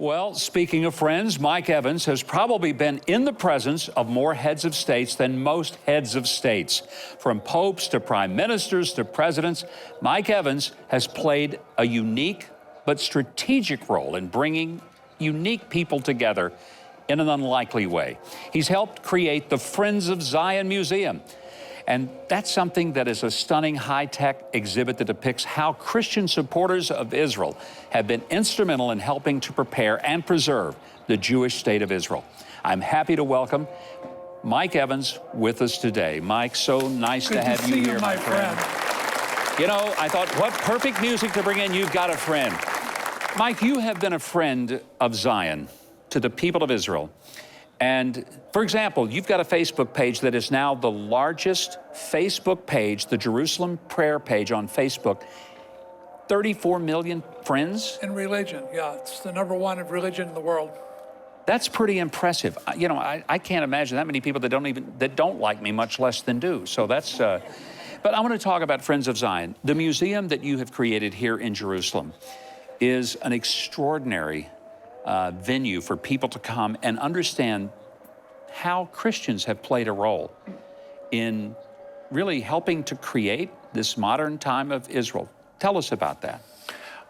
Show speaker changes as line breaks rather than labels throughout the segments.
Well, speaking of friends, Mike Evans has probably been in the presence of more heads of states than most heads of states. From popes to prime ministers to presidents, Mike Evans has played a unique but strategic role in bringing unique people together in an unlikely way. He's helped create the Friends of Zion Museum. And that's something that is a stunning high-tech exhibit that depicts how Christian supporters of Israel have been instrumental in helping to prepare and preserve the Jewish state of Israel. I'm happy to welcome Mike Evans with us today. Mike, so nice to have you here, my friend. You know, I thought, what perfect music to bring in. You've got a friend. Mike, you have been a friend of Zion to the people of Israel. And, for example, you've got a Facebook page that is now the largest Facebook page, the Jerusalem prayer page on Facebook. 34 million friends?
In religion, yeah. It's the #1 of religion in the world.
That's pretty impressive. You know, I can't imagine that many people that don't like me, much less than do. So that's, but I want to talk about Friends of Zion. The museum that you have created here in Jerusalem is an extraordinary venue for people to come and understand how Christians have played a role in really helping to create this modern time of Israel. Tell us about that.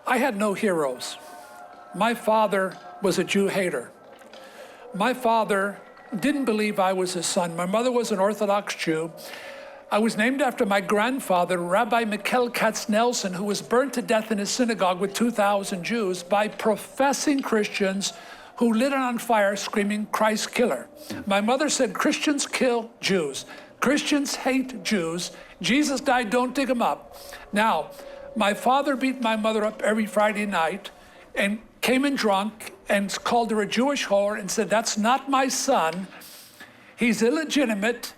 I had no heroes. My father was a Jew hater. My father didn't believe I was his son. My mother was an Orthodox Jew. I was named after my grandfather, Rabbi Mikhail Katz-Nelson, who was burned to death in his synagogue with 2,000 Jews by professing Christians who lit it on fire screaming, "Christ killer." My mother said, "Christians kill Jews. Christians hate Jews. Jesus died, don't dig him up." Now, my father beat my mother up every Friday night and came in drunk and called her a Jewish whore and said, "That's not my son. He's illegitimate.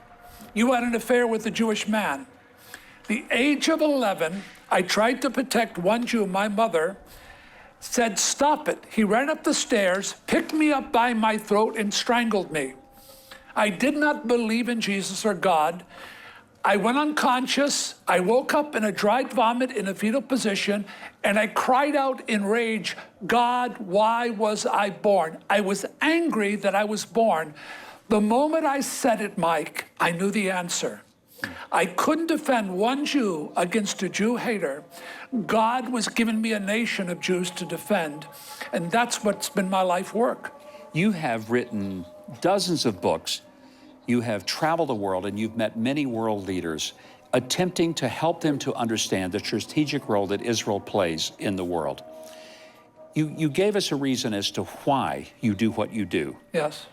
You had an affair with a Jewish man." The age of 11, I tried to protect one Jew. My mother said, "Stop it." He ran up the stairs, picked me up by my throat, and strangled me. I did not believe in Jesus or God. I went unconscious. I woke up in a dried vomit in a fetal position, and I cried out in rage, "God, why was I born?" I was angry that I was born. The moment I said it, Mike, I knew the answer. I couldn't defend one Jew against a Jew hater. God was giving me a nation of Jews to defend, and that's what's been my life work.
You have written dozens of books. You have traveled the world, and you've met many world leaders, attempting to help them to understand the strategic role that Israel plays in the world. You gave us a reason as to why you do what you do.
Yes.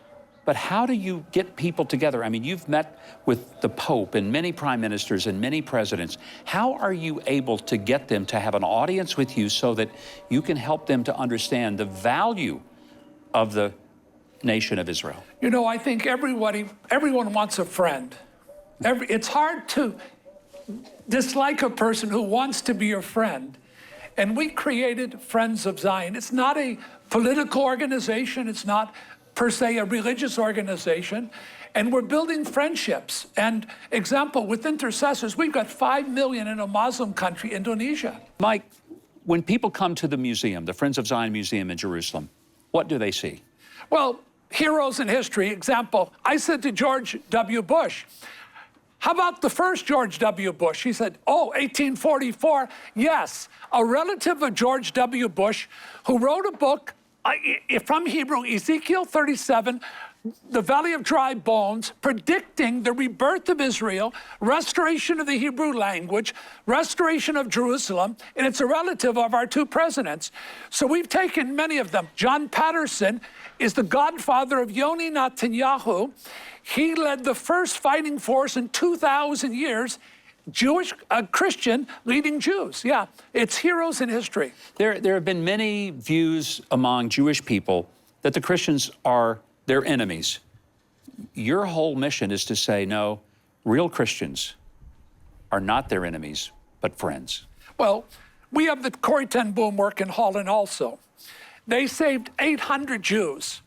But how do you get people together? I mean, you've met with the Pope and many prime ministers and many presidents. How are you able to get them to have an audience with you so that you can help them to understand the value of the nation of Israel?
You know, I think everyone wants a friend. It's hard to dislike a person who wants to be your friend. And we created Friends of Zion. It's not a political organization. It's not per se a religious organization, and we're building friendships. And example, with intercessors, we've got 5 million in a Muslim country, Indonesia.
Mike, when people come to the museum, the Friends of Zion Museum in Jerusalem, what do they see?
Well, heroes in history. Example, I said to George W. Bush, "How about the first George W. Bush?" He said, "Oh, 1844, yes." A relative of George W. Bush who wrote a book from Hebrew, Ezekiel 37, the Valley of Dry Bones, predicting the rebirth of Israel, restoration of the Hebrew language, restoration of Jerusalem, and it's a relative of our two presidents. So we've taken many of them. John Patterson is the godfather of Yoni Netanyahu. He led the first fighting force in 2,000 years, Jewish, Christian leading Jews. Yeah, it's heroes in history.
There have been many views among Jewish people that the Christians are their enemies. Your whole mission is to say, no, real Christians are not their enemies, but friends.
Well, we have the Corrie ten Boom work in Holland also. They saved 800 Jews.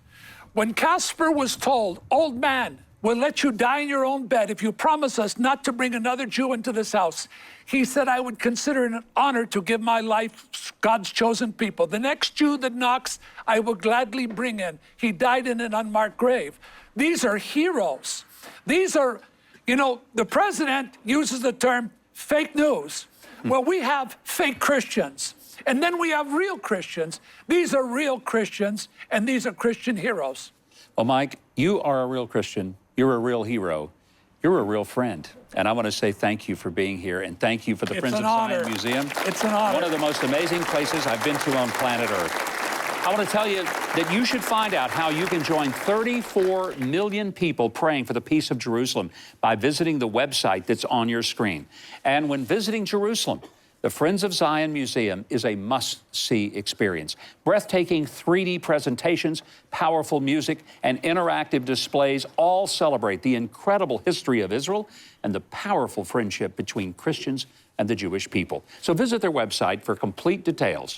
When Casper was told, "Old man, we'll let you die in your own bed if you promise us not to bring another Jew into this house. He said, I would consider it an honor to give my life God's chosen people. The next Jew that knocks, I will gladly bring in. He died in an unmarked grave. These are heroes. These are, you know, the president uses the term fake news. Well, we have fake Christians. And then we have real Christians. These are real Christians, and these are Christian heroes.
Well, Mike, you are a real Christian. You're a real hero. You're a real friend. And I want to say thank you for being here, and thank you for the Friends of Zion Museum.
It's an honor.
One of the most amazing places I've been to on planet Earth. I want to tell you that you should find out how you can join 34 million people praying for the peace of Jerusalem by visiting the website that's on your screen. And when visiting Jerusalem, the Friends of Zion Museum is a must-see experience. Breathtaking 3D presentations, powerful music, and interactive displays all celebrate the incredible history of Israel and the powerful friendship between Christians and the Jewish people. So visit their website for complete details.